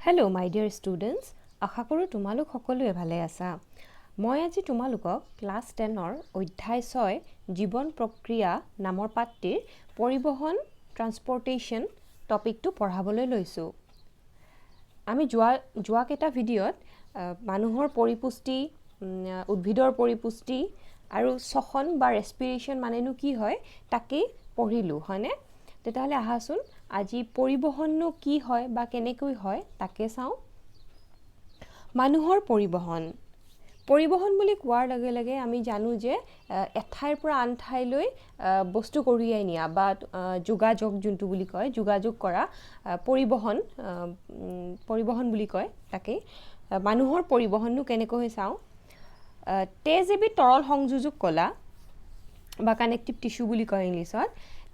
Hello my dear students, আশা কৰোঁ তোমালোক সকলোৱে ভালে আছা। মই আজি তোমালোকক ক্লাছ 10ৰ অধ্যায় 6 জীৱন প্ৰক্ৰিয়া নামৰ পাঠটিৰ পৰিবহন ট্ৰান্সপৰ্টেশ্যন টপিকটো পঢ়াবলৈ লৈছোঁ। আমি যোৱা কেইটা ভিডিঅ'ত মানুহৰ পৰিপুষ্টি, উদ্ভিদৰ পৰিপুষ্টি আৰু শ্বসন বা ৰেস্পিৰেশ্যন মানেনো কি হয় তাকেই পঢ়িলোঁ, হয়নে? তেতিয়াহ'লে আহাচোন আজি পৰিবহননো কি হয় বা কেনেকৈ হয় তাকে চাওঁ। মানুহৰ পৰিবহন বুলি কোৱাৰ লগে লগে আমি জানো যে এঠাইৰ পৰা আন ঠাইলৈ বস্তু কঢ়িয়াই নিয়া বা যোগাযোগ যোনটো বুলি কয়, যোগাযোগ কৰা পৰিবহন বুলি কয় তাকেই। মানুহৰ পৰিবহননো কেনেকৈ চাওঁ। তেজ এবিধ তৰল সংযোজক কলা বা কানেক্টিভ টিস্যু বুলি কয় ইংলিছত।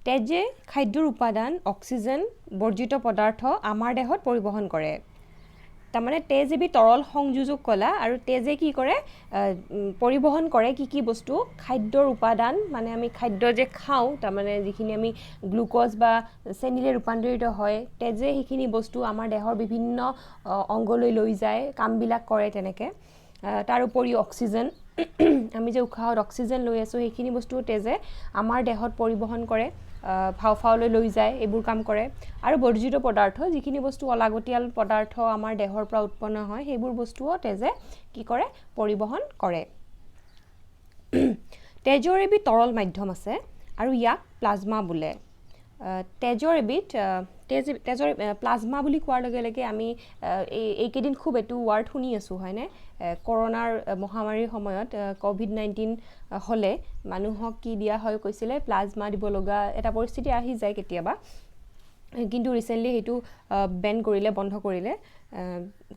তেজে খাদ্যৰ উপাদান অক্সিজেন বৰ্জিত পদাৰ্থ আমাৰ দেহত পৰিবহন কৰে। তাৰমানে তেজ এবিধ তৰল সংযোজক কলা আৰু তেজে কি কৰে পৰিবহন কৰে কি বস্তু, খাদ্যৰ উপাদান মানে আমি খাদ্য যে খাওঁ, তাৰমানে যিখিনি আমি গ্লুক'জ বা চেনিৰে ৰূপান্তৰিত হয়, তেজে সেইখিনি বস্তু আমাৰ দেহৰ বিভিন্ন অংগলৈ লৈ যায়, কামবিলাক কৰে তেনেকৈ। তাৰ উপৰি অক্সিজেন, আমি যে উশাহত অক্সিজেন লৈ আছোঁ সেইখিনি বস্তু তেজে আমাৰ দেহত পৰিবহন কৰে, হাওঁফাওঁলৈ লৈ যায়, এইবোৰ কাম কৰে। আৰু বৰ্জিত পদাৰ্থ, যিখিনি বস্তু অলাগতিয়াল পদাৰ্থ আমাৰ দেহৰ পৰা উৎপন্ন হয় সেইবোৰ বস্তুও তেজে কি কৰে পৰিবহন কৰে। তেজৰ এবিধ তৰল মাধ্যম আছে আৰু ইয়াক প্লাজমা বোলে। তেজৰ প্লাজমা বুলি কোৱাৰ লগে লগে আমি এইকেইদিন খুব এইটো ৱাৰ্ড শুনি আছোঁ, হয়নে? কৰোণাৰ মহামাৰীৰ সময়ত COVID-19 হ'লে মানুহক কি দিয়া হয় কৈছিলে, প্লাজমা দিব লগা এটা পৰিস্থিতি আহি যায় কেতিয়াবা, কিন্তু ৰিচেণ্টলি সেইটো বেন কৰিলে, বন্ধ কৰিলে।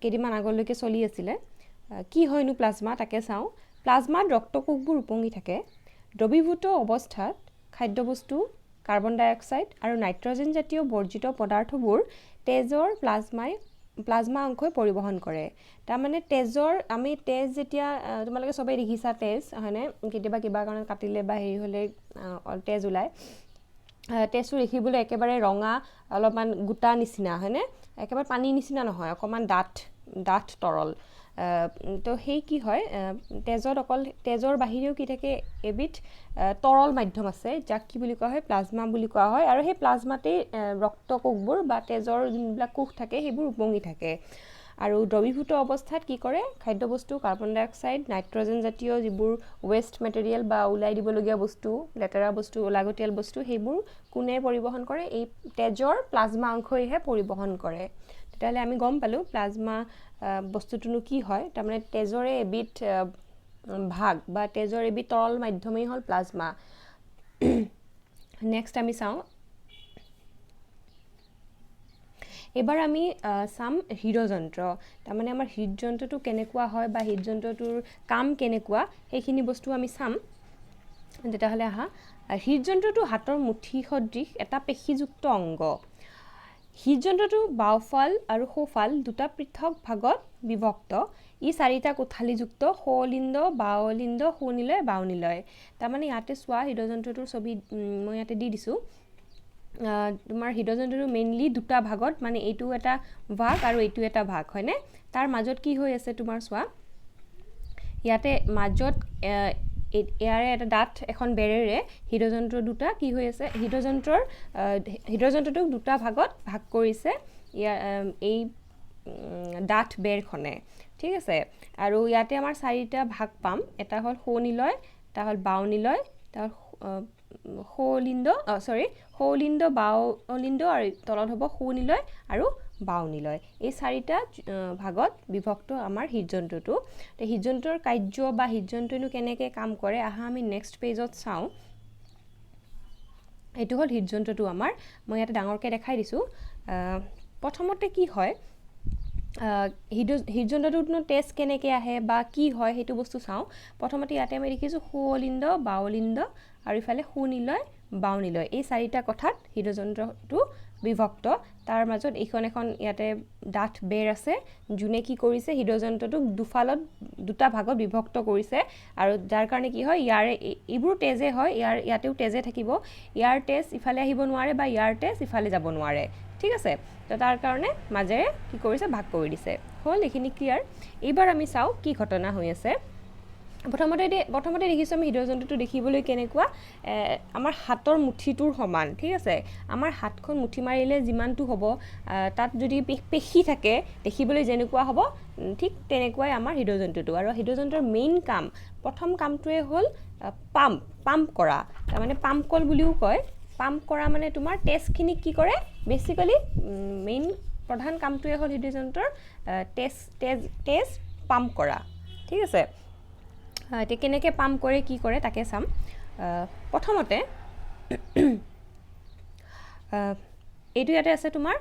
কেইদিনমান আগলৈকে চলি আছিলে। কি হয়নো প্লাজমা তাকে চাওঁ। প্লাজমাত ৰক্তকোষবোৰ উপঙি থাকে। দ্ৰৱীভূত অৱস্থাত খাদ্যবস্তু, কাৰ্বন ডাই অক্সাইড আৰু নাইট্ৰজেন জাতীয় বৰ্জিত পদাৰ্থবোৰ তেজৰ প্লাজমা অংশই পৰিবহন কৰে। তাৰমানে আমি তেজ যেতিয়া, তোমালোকে চবেই দেখিছা তেজ, হয়নে? কেতিয়াবা কিবা কাৰণত কাটিলে বা হেৰি হ'লে তেজ ওলায়। তেজটো দেখিবলৈ একেবাৰে ৰঙা, অলপমান গোটা নিচিনা, হয়নে? একেবাৰে পানীৰ নিচিনা নহয়, অকণমান ডাঠ তৰল। তো সেই কি হয়, তেজৰ বাহিৰেও কি থাকে, এবিধ তৰল মাধ্যম আছে যাক কি বুলি কোৱা হয়, প্লাজমা বুলি কোৱা হয়। আৰু সেই প্লাজমাতেই ৰক্তকোষবোৰ বা তেজৰ যোনবিলাক কোষ থাকে সেইবোৰ উপঙি থাকে। আৰু দ্ৰৱীভূত অৱস্থাত কি কৰে, খাদ্যবস্তু, কাৰ্বন ডাই অক্সাইড, নাইট্ৰজেন জাতীয় যিবোৰ ৱেষ্ট মেটেৰিয়েল বা ওলাই দিবলগীয়া বস্তু, লেতেৰা বস্তু, অলাগতিয়াল বস্তু, সেইবোৰ কোনে পৰিবহন কৰে, এই তেজৰ প্লাজমা অংশইহে পৰিবহন কৰে। তেতিয়াহ'লে আমি গম পালোঁ প্লাজমা বস্তুটোনো কি হয়। তাৰমানে তেজৰে এবিধ ভাগ বা তেজৰ এবিধ তৰল মাধ্যমেই হ'ল প্লাজমা। নেক্সট আমি চাওঁ। এবাৰ আমি চাম হৃদযন্ত্ৰ। তাৰমানে আমাৰ হৃদযন্ত্ৰটো কেনেকুৱা হয় বা হৃদযন্ত্ৰটোৰ কাম কেনেকুৱা সেইখিনি বস্তু আমি চাম। তেতিয়াহ'লে আহা, হৃদযন্ত্ৰটো হাতৰ মুঠি সদৃশ এটা পেশীযুক্ত অংগ। হৃদযন্ত্ৰটো বাওঁফাল আৰু সোঁফাল দুটা পৃথক ভাগত বিভক্ত। ই 4টা কোঠালিযুক্ত, সোঁঅলিন্দ, বাওঁঅলিন্দ, সোঁনিলয়, বাওঁনিলয়। তাৰমানে ইয়াতে চোৱা, হৃদযন্ত্ৰটোৰ ছবি মই ইয়াতে দি দিছোঁ। তোমাৰ হৃদযন্ত্ৰটো মেইনলি দুটা ভাগত, মানে এইটো এটা ভাগ আৰু এইটো এটা ভাগ, হয়নে? তাৰ মাজত কি হৈ আছে তোমাৰ চোৱা, ইয়াতে মাজত ইয়াৰে এটা ডাঠ এখন বেৰেৰে হৃদযন্ত্ৰ দুটা কি হৈ আছে, হৃদযন্ত্ৰটোক দুটা ভাগত ভাগ কৰিছে এই ডাঠ বেৰখনে, ঠিক আছে? আৰু ইয়াতে আমাৰ 4টা ভাগ পাম। এটা হ'ল সোঁনিলয়, এটা হ'ল বাওঁনিলয়, এটা হ'ল সোঁঅলিন্দ, বাওঁঅলিন্দ, আৰু তলত হ'ব সোঁনিলয় আৰু বাওঁনিলয়। এই 4টা ভাগত বিভক্ত আমাৰ হৃদযন্ত্ৰটো। তো হৃদযন্ত্ৰৰ কাৰ্য বা হৃদযন্ত্ৰনো কেনেকৈ কাম কৰে, আহা আমি নেক্সট পেজত চাওঁ। এইটো হ'ল হৃদযন্ত্ৰটো আমাৰ, মই ইয়াতে ডাঙৰকৈ দেখাই দিছোঁ। প্ৰথমতে কি হয়, হৃদযন্ত্ৰটোতনো তেজ কেনেকৈ আহে বা কি হয় সেইটো বস্তু চাওঁ। প্ৰথমতে ইয়াতে আমি দেখিছোঁ সোঁঅলিন্দ, বাওঁঅলিন্দ আৰু ইফালে সোঁনিলয়, বাওঁনিলয়। এই 4টা কথাত হৃদযন্ত্ৰটো বিভক্ত। তাৰ মাজত এখন ইয়াতে ডাঠ বেৰ আছে, যোনে কি কৰিছে, হৃদযন্ত্ৰটোক দুটা ভাগত বিভক্ত কৰিছে। আৰু যাৰ কাৰণে কি হয়, এইবোৰ তেজে হয়, ইয়াতেও তেজে থাকিব। ইয়াৰ তেজ ইফালে আহিব নোৱাৰে বা ইয়াৰ তেজ ইফালে যাব নোৱাৰে। ঠিক আছে তো তাৰ কাৰণে মাজেৰে কি কৰিছে ভাগ কৰি দিছে হ'ল এইখিনি ক্লিয়াৰ এইবাৰ আমি চাওঁ কি ঘটনা হৈ আছে প্ৰথমতে দেখিছোঁ আমি হৃদয়যন্ত্ৰটো দেখিবলৈ কেনেকুৱা আমাৰ হাতৰ মুঠিটোৰ সমান ঠিক আছে আমাৰ হাতখন মুঠি মাৰিলে যিমানটো হ'ব তাত যদি পেশী থাকে দেখিবলৈ যেনেকুৱা হ'ব ঠিক তেনেকুৱাই আমাৰ হৃদয়যন্ত্ৰটো আৰু হৃদয়যন্ত্ৰৰ মেইন কাম প্ৰথম কামটোৱে হ'ল পাম্প কৰা তাৰমানে পাম্প কল বুলিও কয় পাম্প কৰা মানে তোমাৰ টেষ্টখিনি কি কৰে বেছিক্যালি মেইন প্ৰধান কামটোৱে হ'ল হৃদয়যন্ত্ৰৰ তেজ পাম্প কৰা ঠিক আছে এতিয়া কেনেকৈ পাম্প কৰে কি কৰে তাকে চাম প্ৰথমতে এইটো ইয়াতে আছে তোমাৰ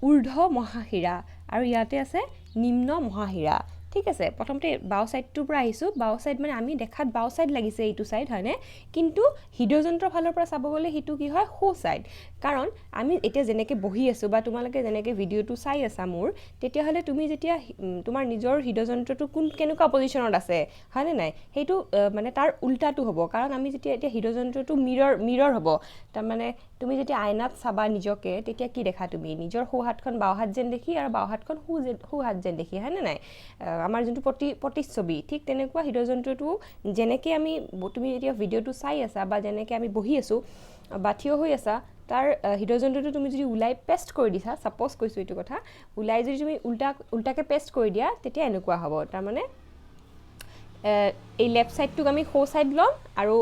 ঊৰ্ধ্ব মহাশিৰা আৰু ইয়াতে আছে নিম্ন মহাশিৰা ঠিক আছে প্ৰথমতে বাও সাইডটোৰ পৰা আহিছোঁ বাও সাইড মানে আমি দেখাত বাও সাইড লাগিছে এইটো সাইড হয়নে কিন্তু হৃদয়যন্ত্ৰৰ ফালৰ পৰা চাব গ'লে সেইটো কি হয় সো সাইড কাৰণ আমি এতিয়া যেনেকৈ বহি আছোঁ বা তোমালোকে যেনেকৈ ভিডিঅ'টো চাই আছা মোৰ তেতিয়াহ'লে তুমি যেতিয়া তোমাৰ নিজৰ হৃদয়যন্ত্ৰটো কেনেকুৱা পজিশ্যনত আছে হয়নে নাই সেইটো মানে তাৰ উল্টাটো হ'ব কাৰণ আমি যেতিয়া এতিয়া হৃদয়যন্ত্ৰটো মিৰৰ হ'ব তাৰমানে তুমি যেতিয়া আইনাত চাবা নিজকে তেতিয়া কি দেখা তুমি নিজৰ সো হাতখন বাও হাত যেন দেখি আৰু বাও হাতখন সো হাত যেন দেখি হয়নে নাই আমাৰ যোনটো প্ৰতিচ্ছবি ঠিক তেনেকুৱা হৃদয়যন্ত্ৰটো যেনেকৈ আমি তুমি যেতিয়া ভিডিঅ'টো চাই আছা বা যেনেকৈ আমি বহি আছোঁ বা থিয় হৈ আছা তাৰ হৃদয়যন্ত্ৰটো তুমি যদি ওলাই পেষ্ট কৰি দিছা ছাপ'জ কৈছোঁ এইটো কথা ওলাই যদি তুমি উল্টাকৈ পেষ্ট কৰি দিয়া তেতিয়া এনেকুৱা হ'ব তাৰমানে এই লেফ্ট ছাইডটোক আমি সো ছাইড ল'ম আৰু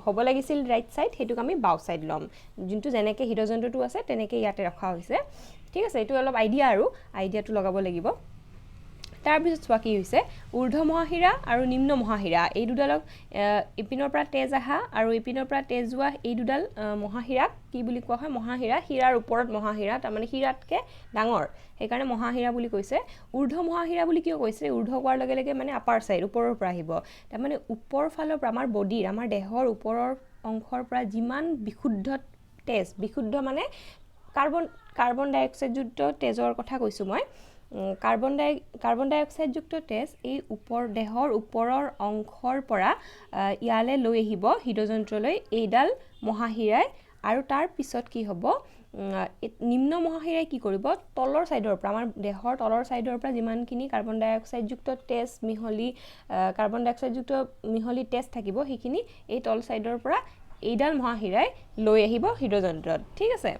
হ'ব লাগিছিল ৰাইট ছাইড সেইটোক আমি বাও ছাইড ল'ম যোনটো যেনেকৈ হৃদয়যন্ত্ৰটো আছে তেনেকৈ ইয়াতে ৰখা হৈছে ঠিক আছে এইটো অলপ আইডিয়া আৰু আইডিয়াটো লগাব লাগিব তাৰপিছত চোৱা কি হৈছে ঊৰ্ধ্ব মহাশিৰা আৰু নিম্ন মহাশিৰা এই দুডালক ইপিনৰ পৰা তেজ আহা আৰু ইপিনৰ পৰা তেজ যোৱা এই দুডাল মহাশিৰাক কি বুলি কোৱা হয় মহাশিৰা শিৰাৰ ওপৰত মহাশিৰা তাৰমানে শিৰাতকৈ ডাঙৰ সেইকাৰণে মহাশিৰা বুলি কৈছে ঊৰ্ধ্ব মহাশিৰা বুলি কিয় কৈছে ঊৰ্ধ্ব কোৱাৰ লগে লগে মানে আপাৰ ছাইড ওপৰৰ পৰা আহিব তাৰমানে ওপৰ ফালৰ পৰা আমাৰ বডিৰ আমাৰ দেহৰ ওপৰৰ অংশৰ পৰা যিমান বিশুদ্ধ মানে কাৰ্বন ডাই অক্সাইডযুক্ত তেজৰ কথা কৈছোঁ মই কাৰ্বন ডাই অক্সাইডযুক্ত তেজ এই দেহৰ ওপৰৰ অংশৰ পৰা ইয়ালৈ লৈ আহিব হৃদয়যন্ত্ৰলৈ এইডাল মহাশিৰাই আৰু তাৰ পিছত কি হ'ব নিম্ন মহাশিৰাই কি কৰিব তলৰ ছাইডৰ পৰা আমাৰ দেহৰ তলৰ ছাইডৰ পৰা যিমানখিনি কাৰ্বন ডাই অক্সাইডযুক্ত মিহলি তেজ থাকিব সেইখিনি এই তল ছাইডৰ পৰা এইডাল মহাশিৰাই লৈ আহিব হৃদয়যন্ত্ৰত ঠিক আছে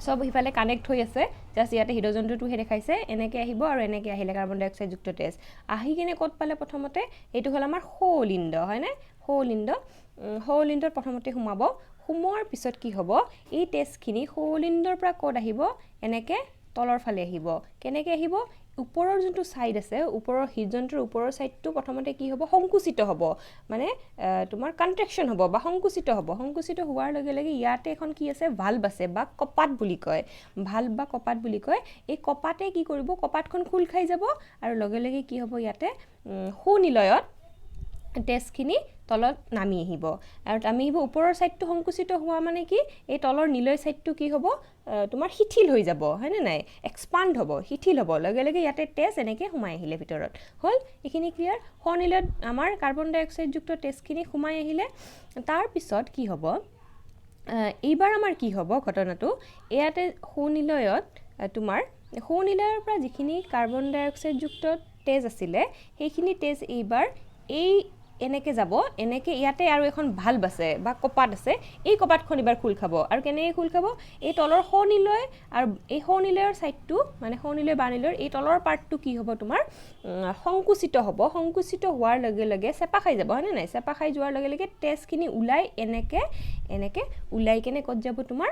সব ইফালে কানেক্ট হৈ আছে জাষ্ট ইয়াতে হৃদয়যন্ত্ৰটোহে দেখাইছে এনেকৈ আহিব আৰু এনেকৈ আহিলে কাৰ্বন ডাই অক্সাইডযুক্ত তেজ আহি কিনে ক'ত পালে প্ৰথমতে এইটো হ'ল আমাৰ সৌলিণ্ড হয়নে সৌলিণ্ডত প্ৰথমতে সোমোৱাৰ পিছত কি হ'ব এই তেজখিনি সৌলিণ্ডৰ পৰা ক'ত আহিব এনেকৈ তলৰ ফালে আহিব কেনেকৈ আহিব ওপৰৰ যোনটো ছাইড আছে ওপৰৰ হৃদযন্ত্ৰৰ ওপৰৰ ছাইডটো প্ৰথমতে কি হ'ব সংকুচিত হ'ব মানে তোমাৰ কন্ট্ৰেকশ্যন হ'ব বা সংকুচিত হোৱাৰ লগে লগে ইয়াতে এখন কি আছে ভাল্ভ আছে বা কপাট বুলি কয় এই কপাটে কি কৰিব কপাটখন খোল খাই যাব আৰু লগে লগে কি হ'ব ইয়াতে সুনিলয়ত তেজখিনি তলত নামি আহিব আৰু ওপৰৰ ছাইডটো সংকুচিত হোৱা মানে কি এই তলৰ নিলয় ছাইডটো কি হ'ব তোমাৰ শিথিল হৈ যাব হয়নে নাই এক্সপাণ্ড হ'ব শিথিল হ'ব লগে লগে ইয়াতে তেজ এনেকৈ সোমাই আহিলে ভিতৰত হ'ল এইখিনি ক্লিয়াৰ সনিলয়ত আমাৰ কাৰ্বন ডাই অক্সাইডযুক্ত তেজখিনি সোমাই আহিলে তাৰপিছত কি হ'ব এইবাৰ আমাৰ কি হ'ব ঘটনাটো ইয়াতে সুনিলয়ত তোমাৰ সুনিলয়ৰ পৰা যিখিনি কাৰ্বন ডাই অক্সাইডযুক্ত তেজ আছিলে সেইখিনি তেজ এইবাৰ এই এনেকৈ যাব এনেকৈ ইয়াতে আৰু এখন ভাল্ভ আছে বা কপাট আছে এই কপাটখন এবাৰ খোল খাব আৰু কেনেকৈ খোল খাব এই তলৰ সনিলয় আৰু এই সনিলয়ৰ ছাইডটো মানে সনিলয় বানিলয়ৰ এই তলৰ পাৰ্টটো কি হ'ব তোমাৰ সংকুচিত হোৱাৰ লগে লগে চেপা খাই যাব হয়নে নাই চেপা খাই যোৱাৰ লগে লগে তেজখিনি ওলাই এনেকৈ ওলাই কেনে ক'ত যাব তোমাৰ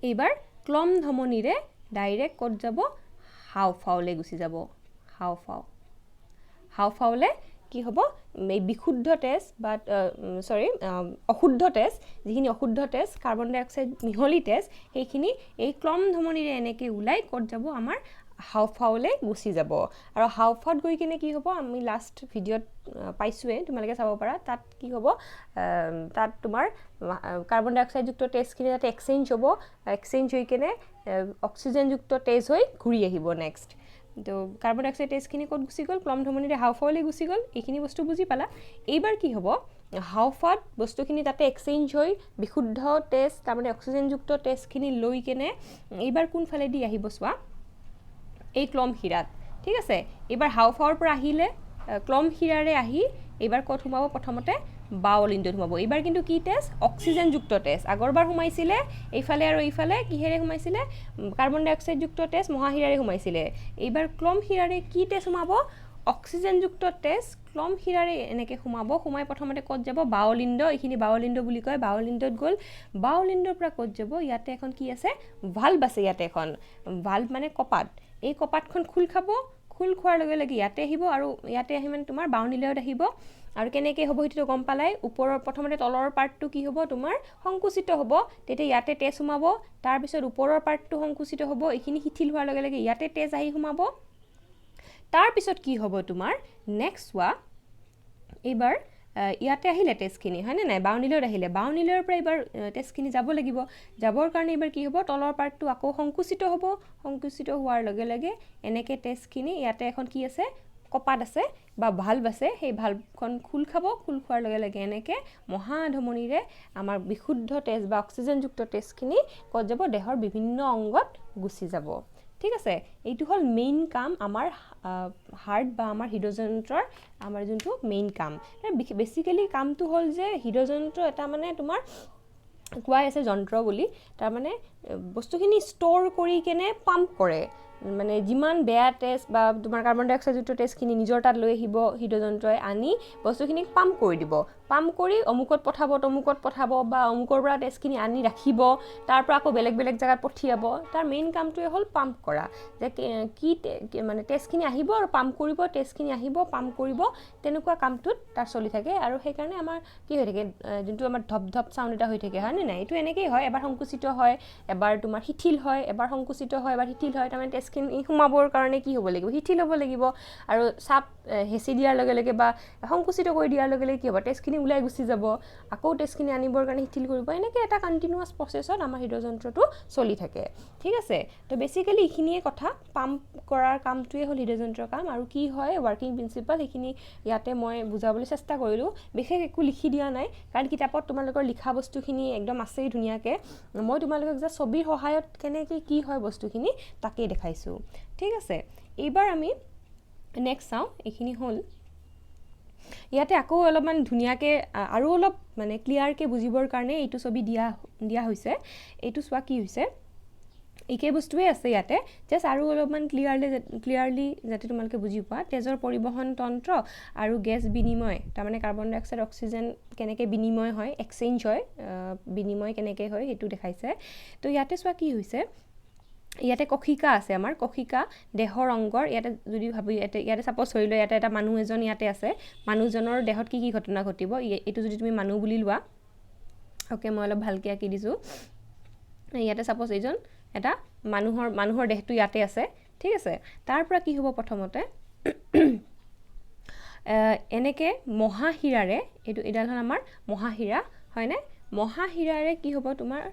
এইবাৰ ক্লম ধমনীৰে ডাইৰেক্ট ক'ত যাব হাওঁফাওলৈ গুচি যাব হাওঁফাওলৈ কি হ'ব এই বিশুদ্ধ তেজ বা অশুদ্ধ তেজ যিখিনি অশুদ্ধ তেজ কাৰ্বন ডাই অক্সাইড মিহলি তেজ সেইখিনি এই ক্লম ধমনীৰে এনেকৈ ওলাই ক'ত যাব আমাৰ হাওঁফাওলৈ গুচি যাব আৰু হাওঁফাওত গৈ কিনে কি হ'ব আমি লাষ্ট ভিডিঅ'ত পাইছোঁৱে তোমালোকে চাব পাৰা তাত কি হ'ব তাত তোমাৰ কাৰ্বন ডাই অক্সাইডযুক্ত তেজখিনি তাতে এক্সচেঞ্জ হৈ কিনে অক্সিজেনযুক্ত তেজ হৈ ঘূৰি আহিব নেক্সট তো কাৰ্বন ডাই অক্সাইড তেজখিনি ক'ত গুচি গ'ল ক্লম ধমনীৰে হাওঁফাওলৈ গুচি গ'ল এইখিনি বস্তু বুজি পালা এইবাৰ কি হ'ব হাওফাওত বস্তুখিনি তাতে এক্সচেঞ্জ হৈ বিশুদ্ধ তেজ তাৰমানে অক্সিজেনযুক্ত তেজখিনি লৈ কেনে এইবাৰ কোনফালেদি আহিব চোৱা এই ক্লম শিৰাত ঠিক আছে এইবাৰ হাওফাওৰ পৰা আহিলে ক্লম শিৰাৰে আহি এইবাৰ ক'ত সোমাব প্ৰথমতে বাওলিণ্ডত সোমাব এইবাৰ কিন্তু কি তেজ অক্সিজেনযুক্ত তেজ আগৰবাৰ সোমাইছিলে এইফালে আৰু এইফালে কিহেৰে সোমাইছিলে কাৰ্বন ডাই অক্সাইডযুক্ত তেজ মহাশিৰাৰে সোমাইছিলে এইবাৰ ক্লম শিৰাৰে কি তেজ সোমাব অক্সিজেনযুক্ত তেজ ক্লম শিৰাৰে এনেকৈ সোমাই প্ৰথমতে ক'ত যাব বাওলিণ্ড এইখিনি বাওলিণ্ড বুলি কয় বাওলিণ্ডত গ'ল বাওলিণ্ডৰ পৰা ক'ত যাব ইয়াতে এখন কি আছে ভাল্ভ আছে ইয়াতে এখন ভাল্ভ মানে কপাট এই কপাটখন খোল খাব খোল খোৱাৰ লগে লগে ইয়াতে আহিব আৰু ইয়াতে আহি মানে তোমাৰ বাওনিলয়ত আহিব আৰু কেনেকৈ হ'ব সেইটো গম পালাই ওপৰৰ প্ৰথমতে তলৰ পাৰ্টটো কি হ'ব তোমাৰ সংকুচিত হ'ব তেতিয়া ইয়াতে তেজ সোমাব তাৰপিছত ওপৰৰ পাৰ্টটো সংকুচিত হ'ব এইখিনি শিথিল হোৱাৰ লগে লগে ইয়াতে তেজ আহি সোমাব তাৰপিছত কি হ'ব তোমাৰ নেক্সট চোৱা এইবাৰ ইয়াতে আহিলে তেজখিনি হয়নে নাই বাওনিলয়ত আহিলে বাওনিলয়ৰ পৰা এইবাৰ তেজখিনি যাব লাগিব যাবৰ কাৰণে এইবাৰ কি হ'ব তলৰ পাৰ্টটো আকৌ সংকুচিত হ'ব সংকুচিত হোৱাৰ লগে লগে এনেকৈ তেজখিনি ইয়াতে এখন কি আছে কপাট আছে বা ভাল্ভ আছে সেই ভাল্ভখন খোল খাব খোল খোৱাৰ লগে লগে এনেকৈ মহাধমনীৰে আমাৰ বিশুদ্ধ তেজ বা অক্সিজেনযুক্ত তেজখিনি ক'ত যাব দেহৰ বিভিন্ন অংগত গুচি যাব ঠিক আছে এইটো হ'ল মেইন কাম আমাৰ হাৰ্ট বা আমাৰ হৃদযন্ত্ৰৰ আমাৰ যোনটো মেইন কাম বেচিক্যালি কামটো হ'ল যে হৃদযন্ত্ৰ এটা মানে তোমাৰ কোৱাই আছে যন্ত্ৰ বুলি তাৰমানে বস্তুখিনি ষ্ট'ৰ কৰি কেনে পাম্প কৰে মানে যিমান বেয়া তেজ বা তোমাৰ কাৰ্বন ডাই অক্সাইডযুক্ত তেজখিনি নিজৰ তাত লৈ আহিব হৃদযন্ত্ৰই আনি বস্তুখিনিক পাম্প কৰি দিব পাম্প কৰি অমুকত পঠাব বা অমুকৰ পৰা তেজখিনি আনি ৰাখিব তাৰ পৰা আকৌ বেলেগ বেলেগ জেগাত পঠিয়াব তাৰ মেইন কামটোৱে হ'ল পাম্প কৰা যে কি মানে তেজখিনি আহিব আৰু পাম্প কৰিব তেজখিনি আহিব পাম্প কৰিব তেনেকুৱা কামটোত তাৰ চলি থাকে আৰু সেইকাৰণে আমাৰ কি হৈ থাকে যোনটো আমাৰ ধপ ধপ চাউণ্ড এটা হৈ থাকে হয়নে নাই এইটো এনেকেই হয় এবাৰ সংকুচিত হয় এবাৰ তোমাৰ শিথিল হয় এবাৰ সংকুচিত হয় এবাৰ শিথিল হয় তাৰমানে তেজখিনি সোমাবৰ কাৰণে কি হ'ব লাগিব শিথিল হ'ব লাগিব আৰু চাপ হেঁচি দিয়াৰ লগে লগে বা সংকুচিত কৰি দিয়াৰ লগে লগে কি হ'ব তেজখিনি ওলাই গুচি যাব আকৌ তেজখিনি আনিবৰ কাৰণে শিথিল কৰিব এনেকৈ এটা কণ্টিনিউৱাছ প্ৰচেছত আমাৰ হৃদযন্ত্ৰটো চলি থাকে ঠিক আছে তো বেচিকেলি এইখিনিয়ে কথা পাম্প কৰাৰ কামটোৱে হ'ল হৃদযন্ত্ৰৰ কাম আৰু কি হয় ৱৰ্কিং প্ৰিন্সিপাল সেইখিনি ইয়াতে মই বুজাবলৈ চেষ্টা কৰিলোঁ বিশেষ একো লিখি দিয়া নাই কাৰণ কিতাপত তোমালোকৰ লিখা বস্তুখিনি একদম আছেই ধুনীয়াকৈ মই তোমালোকক যে ছবিৰ সহায়ত কেনেকৈ কি হয় বস্তুখিনি তাকেই দেখাইছোঁ ঠিক আছে এইবাৰ আমি নেক্সট চাওঁ এইখিনি হ'ল ইয়াতে আকৌ অলপমান ধুনীয়াকৈ আৰু অলপ মানে ক্লিয়াৰকৈ বুজিবৰ কাৰণে এইটো ছবি দিয়া হৈছে এইটো চোৱা কি হৈছে একে বস্তুৱে আছে ইয়াতে জাষ্ট আৰু অলপমান ক্লিয়াৰলি যাতে তোমালোকে বুজি পোৱা তেজৰ পৰিবহণ তন্ত্ৰ আৰু গেছ বিনিময় তাৰমানে কাৰ্বন ডাই অক্সাইড অক্সিজেন কেনেকৈ বিনিময় হয় এক্সচেঞ্জ হয় বিনিময় কেনেকৈ হয় সেইটো দেখাইছে তো ইয়াতে চোৱা কি হৈছে ইয়াতে কক্ষিকা আছে আমাৰ কক্ষিকা দেহৰ অংগৰ ইয়াতে যদি ভাবি ইয়াতে ছাপ'জ ধৰি লোৱা ইয়াতে এটা মানুহ এজন ইয়াতে আছে মানুহজনৰ দেহত কি কি ঘটনা ঘটিব এইটো যদি তুমি মানুহ বুলি লোৱা অ'কে মই অলপ ভালকৈ আঁকি দিছোঁ ইয়াতে ছাপ'জ এইজন এটা মানুহৰ দেহটো ইয়াতে আছে ঠিক আছে তাৰ পৰা কি হ'ব প্ৰথমতে এনেকৈ মহাশিৰাৰে এইডাল হ'ল আমাৰ মহাশিৰা হয়নে মহাশিৰাৰে কি হ'ব তোমাৰ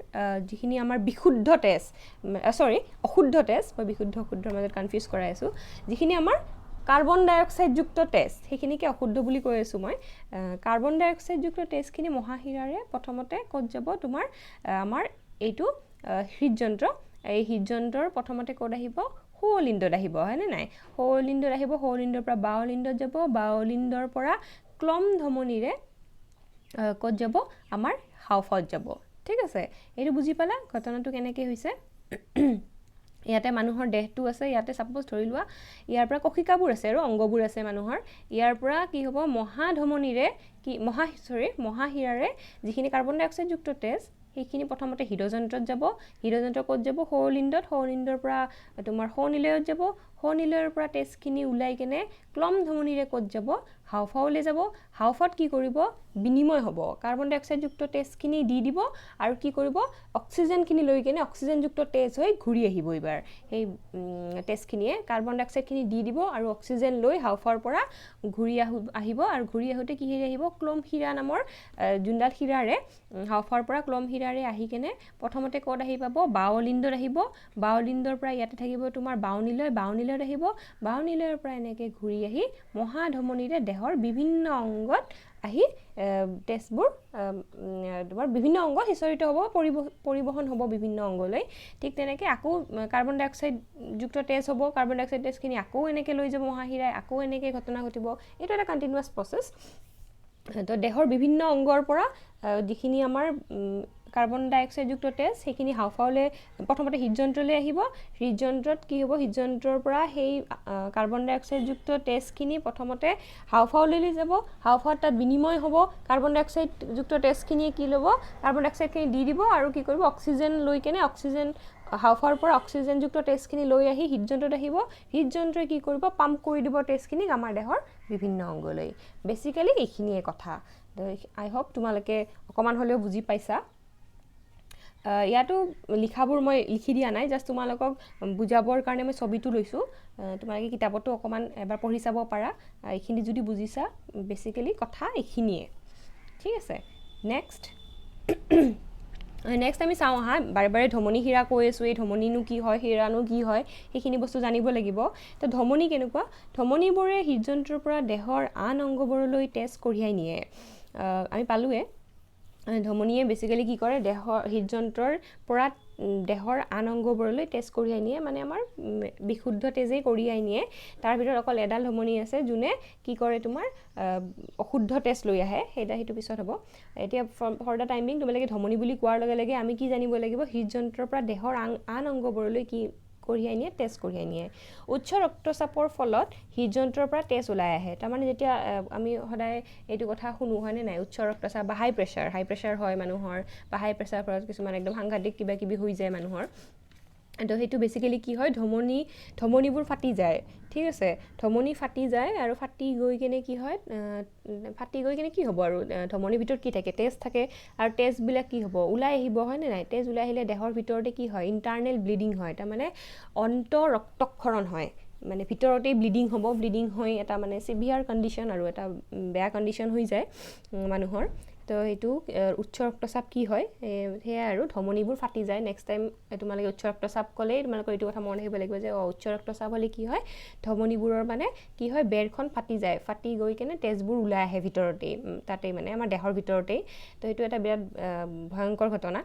যিখিনি আমাৰ বিশুদ্ধ তেজ অশুদ্ধ তেজ মই বিশুদ্ধ অশুদ্ধৰ মাজত কনফিউজ কৰাই আছোঁ যিখিনি আমাৰ কাৰ্বন ডাই অক্সাইডযুক্ত তেজ সেইখিনিকে অশুদ্ধ বুলি কৈ আছোঁ মই কাৰ্বন ডাই অক্সাইডযুক্ত তেজখিনি মহাশিৰাৰে প্ৰথমতে ক'ত যাব তোমাৰ আমাৰ এইটো হৃদযন্ত্ৰ এই হৃদযন্ত্ৰৰ প্ৰথমতে ক'ত আহিব সোঁৱলিণ্ডত আহিব হয়নে নাই সোঁৱলিণ্ডত আহিব সোঁৱলিণ্ডৰ পৰা বাওলিণ্ডত যাব বাওলিণ্ডৰ পৰা ক্লম ধমনীৰে ক'ত যাব আমাৰ হাওফাওত যাব ঠিক আছে এইটো বুজি পালা ঘটনাটো কেনেকৈ হৈছে ইয়াতে মানুহৰ দেহটো আছে ইয়াতে ছাপ'জ ধৰি লোৱা ইয়াৰ পৰা কক্ষিকাবোৰ আছে আৰু অংগবোৰ আছে মানুহৰ ইয়াৰ পৰা কি হ'ব মহাশিৰাৰে যিখিনি কাৰ্বন ডাই অক্সাইডযুক্ত তেজ সেইখিনি প্ৰথমতে হৃদযন্ত্ৰত যাব হৃদযন্ত্ৰ ক'ত যাব সোঁৱলিণ্ডৰ পৰা তোমাৰ সোঁনিলয়ত যাব সোঁনিলয়ৰ পৰা তেজখিনি ওলাই কেনে ক্লম ধমনীৰে ক'ত যাব হাওফাওলৈ যাব হাওফাওত কি কৰিব বিনিময় হ'ব কাৰ্বন ডাই অক্সাইডযুক্ত তেজখিনি দি দিব আৰু কি কৰিব অক্সিজেনখিনি লৈ কেনে অক্সিজেনযুক্ত তেজ হৈ ঘূৰি আহিব এইবাৰ সেই তেজখিনিয়ে কাৰ্বন ডাই অক্সাইডখিনি দি দিব আৰু অক্সিজেন লৈ হাওফাওৰ পৰা ঘূৰি আহিব আৰু ঘূৰি আহোঁতে কি আহিব ক্লম শিৰা নামৰ যোনডাল শিৰাৰে হাওফাওৰ পৰা ক্লম শিৰাৰে আহি কেনে প্ৰথমতে ক'ত আহি পাব বাওলিণ্ডত আহিব বাওলিণ্ডৰ পৰা ইয়াতে থাকিব তোমাৰ বাওনিলয়ত আহিব বাওনিলয়ৰ পৰা এনেকৈ ঘূৰি আহি মহাধমনীৰে দেহৰ দেহৰ বিভিন্ন অংগত আহি তেজবোৰ তোমাৰ বিভিন্ন অংগ সিঁচৰিত হ'ব পৰিবহন হ'ব বিভিন্ন অংগলৈ ঠিক তেনেকৈ আকৌ কাৰ্বন ডাই অক্সাইড যুক্ত তেজ হ'ব কাৰ্বন ডাই অক্সাইড তেজখিনি আকৌ এনেকৈ লৈ যাব মহাশিৰাই আকৌ এনেকৈ ঘটনা ঘটিব এইটো এটা কণ্টিনিউৱাছ প্ৰচেছ তো দেহৰ বিভিন্ন অংগৰ পৰা যিখিনি আমাৰ কাৰ্বন ডাই অক্সাইড যুক্ত তেজ সেইখিনি হাওঁফাওঁলৈ প্ৰথমতে হৃদযন্ত্ৰলৈ আহিব হৃদযন্ত্ৰত কি হ'ব হৃদযন্ত্ৰৰ পৰা সেই কাৰ্বন ডাই অক্সাইড যুক্ত তেজখিনি প্ৰথমতে হাওঁফাওঁলৈ যাব হাওঁফাওঁত তাত বিনিময় হ'ব কাৰ্বন ডাই অক্সাইড যুক্ত তেজখিনিয়ে কি ল'ব কাৰ্বন ডাই অক্সাইডখিনি দি দিব আৰু কি কৰিব অক্সিজেন লৈ কেনে অক্সিজেন হাওঁফাওঁৰ পৰা অক্সিজেনযুক্ত তেজখিনি লৈ আহি হৃদযন্ত্ৰত আহিব হৃদযন্ত্ৰই কি কৰিব পাম্প কৰি দিব তেজখিনিক আমাৰ দেহৰ বিভিন্ন অংগলৈ বেচিকেলি এইখিনিয়ে কথা আই হোপ তোমালোকে অকণমান হ'লেও বুজি পাইছা ইয়াতো লিখাবোৰ মই লিখি দিয়া নাই জাষ্ট তোমালোকক বুজাবৰ কাৰণে মই ছবিটো লৈছোঁ তোমালোকে কিতাপতো অকণমান এবাৰ পঢ়ি চাব পাৰা এইখিনি যদি বুজিছা বেচিকেলি কথা এইখিনিয়ে ঠিক আছে নেক্সট আমি চাওঁ আহা বাৰে বাৰে ধমনী শিৰা কৈ আছোঁ এই ধমনীনো কি হয় শিৰানো কি হয় সেইখিনি বস্তু জানিব লাগিব তো ধমনী কেনেকুৱা ধমনীবোৰে হৃদযন্ত্ৰৰ পৰা দেহৰ আন অংগবোৰলৈ তেজ কঢ়িয়াই নিয়ে আমি পালোঁৱে ধমনীয়ে বেচিকেলি কি কৰে দেহৰ হৃদযন্ত্ৰৰ পৰা দেহৰ আন অংগবোৰলৈ তেজ কঢ়িয়াই নিয়ে মানে আমাৰ বিশুদ্ধ তেজেই কঢ়িয়াই নিয়ে তাৰ ভিতৰত অকল এডাল ধমনী আছে যোনে কি কৰে তোমাৰ অশুদ্ধ তেজ লৈ আহে সেইটো পিছত হ'ব এতিয়া ফৰ দ্য টাইমিং তোমালোকে ধমনী বুলি কোৱাৰ লগে লগে আমি কি জানিব লাগিব হৃদযন্ত্ৰৰ পৰা দেহৰ আন অংগবোৰলৈ কি কঢ়িয়াই নিয়ে তেজ কঢ়িয়াই নিয়ে উচ্চ ৰক্তচাপৰ ফলত হৃদযন্ত্ৰৰ পৰা তেজ ওলাই আহে তাৰমানে যেতিয়া আমি সদায় এইটো কথা শুনো হয়নে নাই উচ্চ ৰক্তচাপ বা হাই প্ৰেছাৰ হয় মানুহৰ বা হাই প্ৰেছাৰ ফলত কিছুমান একদম সাংঘাতিক কিবা কিবি হৈ যায় মানুহৰ তো সেইটো বেচিকেলি কি হয় ধমনীবোৰ ফাটি যায় ঠিক আছে ধমনী ফাটি যায় আৰু ফাটি গৈ কেনে কি হয় কি হ'ব আৰু ধমনীৰ ভিতৰত কি থাকে তেজ থাকে আৰু তেজবিলাক কি হ'ব ওলাই আহিব হয়নে নাই তেজ ওলাই আহিলে দেহৰ ভিতৰতে কি হয় ইণ্টাৰনেল ব্লিডিং হয় তাৰমানে ৰক্তক্ষৰণ হয় মানে ভিতৰতেই ব্লিডিং হৈ এটা মানে চিভিয়াৰ কণ্ডিশ্যন আৰু এটা বেয়া কণ্ডিশ্যন হৈ যায় মানুহৰ তো এইটো উচ্চ ৰক্তচাপ কি হয় সেয়াই আৰু ধমনীবোৰ ফাটি যায় নেক্সট টাইম তোমালোকে উচ্চ ৰক্তচাপ ক'লেই তোমালোকৰ এইটো কথা মনত ৰাখিব লাগিব যে উচ্চ ৰক্তচাপ হ'লে কি হয় ধমনীবোৰৰ মানে কি হয় বেৰখন ফাটি যায় ফাটি গৈ কেনে তেজবোৰ ওলাই আহে ভিতৰতেই তাতেই মানে আমাৰ দেহৰ ভিতৰতেই তো সেইটো এটা বিৰাট ভয়ংকৰ ঘটনা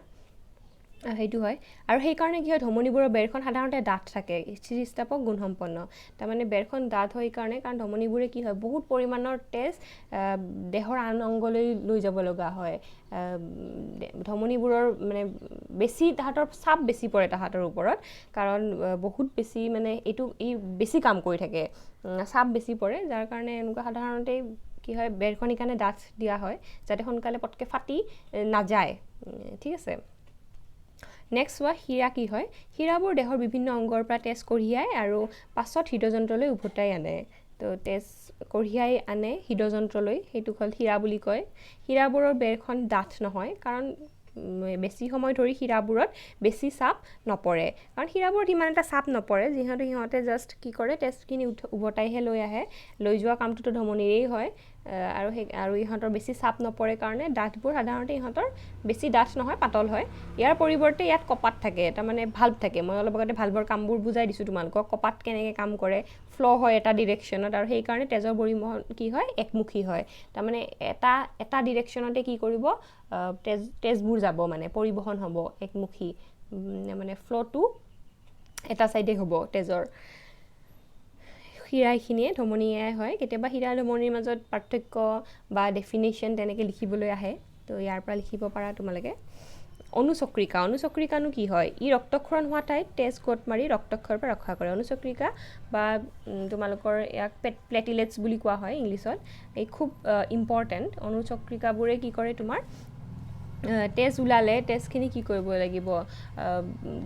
সেইটো হয় আৰু সেইকাৰণে কি হয় ধমনীবোৰৰ বেৰখন সাধাৰণতে ডাঠ থাকে স্থিতিস্থাপক গুণসম্পন্ন তাৰমানে বেৰখন ডাঠ হয় কাৰণে কাৰণ ধমনীবোৰে কি হয় বহুত পৰিমাণৰ তেজ দেহৰ আন অংগলৈ লৈ যাব লগা হয় ধমনীবোৰৰ মানে বেছি তাহাঁতৰ চাপ বেছি পৰে তাহাঁতৰ ওপৰত কাৰণ বহুত বেছি মানে ই বেছি কাম কৰি থাকে চাপ বেছি পৰে যাৰ কাৰণে এনেকুৱা সাধাৰণতে কি হয় বেৰখন সেইকাৰণে ডাঠ দিয়া হয় যাতে সোনকালে পটকৈ ফাটি নাযায় ঠিক আছে নেক্সট চোৱা শিৰা কি হয় শিৰাবোৰ দেহৰ বিভিন্ন অংগৰ পৰা তেজ কঢ়িয়াই আৰু পাছত হৃদযন্ত্ৰলৈ উভতাই আনে তো তেজ কঢ়িয়াই আনে হৃদযন্ত্ৰলৈ সেইটো হ'ল শিৰা বুলি কয় শিৰাবোৰৰ বেৰখন ডাঠ নহয় কাৰণ বেছি সময় ধৰি শিৰাবোৰত বেছি চাপ নপৰে কাৰণ শিৰাবোৰত ইমান এটা চাপ নপৰে যিহেতু সিহঁতে জাষ্ট কি কৰে তেজখিনি উভতাইহে লৈ আহে লৈ যোৱা কামটোতো ধমনীৰেই হয় আৰু ইহঁতৰ বেছি চাপ নপৰে কাৰণে ডাঠবোৰ সাধাৰণতে ইহঁতৰ বেছি ডাঠ নহয় পাতল হয় ইয়াৰ পৰিৱৰ্তে ইয়াত কপাত থাকে তাৰমানে ভাল্ভ থাকে মই অলপ আগতে ভাল্ভৰ কামবোৰ বুজাই দিছোঁ তোমালোকক কপাত কেনেকৈ কাম কৰে ফ্ল' হয় এটা ডিৰেকশ্যনত আৰু সেইকাৰণে তেজৰ পৰিবহণ কি হয় একমুখী হয় তাৰমানে এটা ডিৰেকশ্যনতে কি কৰিব তেজবোৰ যাব মানে পৰিবহণ হ'ব একমুখী মানে ফ্ল'টো এটা ছাইডে হ'ব তেজৰ শিৰাইখিনিয়ে ধমনীয়াই হয় কেতিয়াবা শিৰা ধমনীৰ মাজত পাৰ্থক্য বা ডেফিনেশ্যন তেনেকৈ লিখিবলৈ আহে তো ইয়াৰ পৰা লিখিব পাৰা তোমালোকে অনুচক্ৰিকানো কি হয় ই ৰক্তক্ষৰণ হোৱা ঠাইত তেজ গোট মাৰি ৰক্তক্ষৰৰ পৰা ৰক্ষা কৰে অনুচক্ৰিকা বা তোমালোকৰ ইয়াক প্লেটিলেটছ বুলি কোৱা হয় ইংলিছত এই খুব ইম্পৰ্টেণ্ট অনুচক্ৰিকাবোৰে কি কৰে তোমাৰ তেজ ওলালে তেজখিনি কি কৰিব লাগিব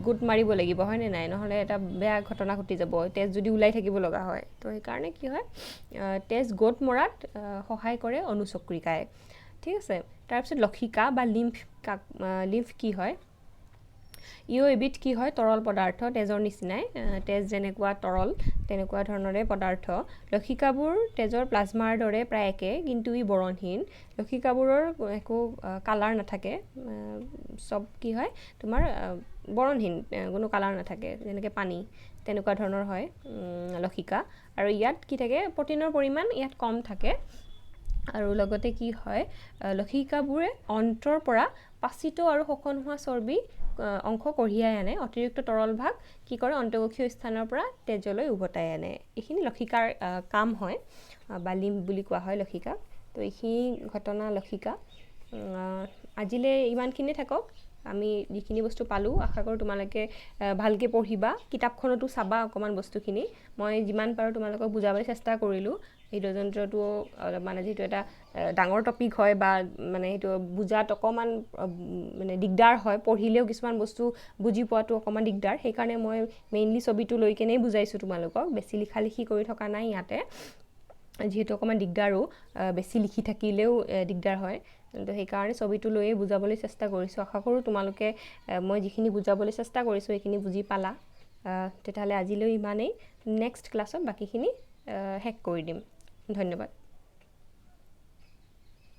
গোট মাৰিব লাগিব হয়নে নাই নহ'লে এটা বেয়া ঘটনা ঘটি যাব তেজ যদি ওলাই থাকিব লগা হয় তো সেইকাৰণে কি হয় তেজ গোট মৰাত সহায় কৰে অনুচক্ৰিকাই ঠিক আছে তাৰপিছত লক্ষিকা বা লিম্ফ কি হয় ইও এবিধ কি হয় তৰল পদাৰ্থ তেজৰ নিচিনাই তেজ যেনেকুৱা তৰল তেনেকুৱা ধৰণৰে পদাৰ্থ লক্ষিকাবোৰ তেজৰ প্লাজমাৰ দৰে প্ৰায় একে কিন্তু ই বৰণহীন লক্ষিকাবোৰৰ একো কালাৰ নাথাকে চব কি হয় তোমাৰ বৰণহীন কোনো কালাৰ নাথাকে যেনেকৈ পানী তেনেকুৱা ধৰণৰ হয় লক্ষিকা আৰু ইয়াত কি থাকে প্ৰটিনৰ পৰিমাণ ইয়াত কম থাকে আৰু লগতে কি হয় লক্ষিকাবোৰে অন্ত্ৰৰ পৰা পাচিত আৰু শোষণ হোৱা চৰ্বি অংশ কঢ়িয়াই আনে অতিৰিক্ত তৰল ভাগ কি কৰে অন্তঃকোষীয় স্থানৰ পৰা তেজলৈ উভতাই আনে এইখিনি লক্ষিকাৰ কাম হয় বা লিম্ফ বুলি কোৱা হয় লক্ষিকা তো এইখিনি ঘটনা লক্ষিকা আজিলৈ ইমানখিনি থাকক আমি যিখিনি বস্তু পালোঁ আশা কৰোঁ তোমালোকে ভালকৈ পঢ়িবা কিতাপখনতো চাবা অকণমান বস্তুখিনি মই যিমান পাৰোঁ তোমালোকক বুজাবলৈ চেষ্টা কৰিলোঁ হৃদযন্ত্ৰটো মানে যিটো এটা ডাঙৰ টপিক হয় বা মানে সেইটো বুজাত অকণমান মানে দিগদাৰ হয় পঢ়িলেও কিছুমান বস্তু বুজি পোৱাটো অকণমান দিগদাৰ সেইকাৰণে মই মেইনলি ছবিটো লৈ কেনেই বুজাইছোঁ তোমালোকক বেছি লিখা লিখি কৰি থকা নাই ইয়াতে যিহেতু অকণমান দিগদাৰো বেছি লিখি থাকিলেও দিগদাৰ হয় তো সেইকাৰণে ছবিটো লৈয়ে বুজাবলৈ চেষ্টা কৰিছোঁ আশা কৰোঁ তোমালোকে মই যিখিনি বুজাবলৈ চেষ্টা কৰিছোঁ সেইখিনি বুজি পালা তেতিয়াহ'লে আজিলৈ ইমানেই নেক্সট ক্লাছত বাকীখিনি শেষ কৰি দিম ধন্যবাদ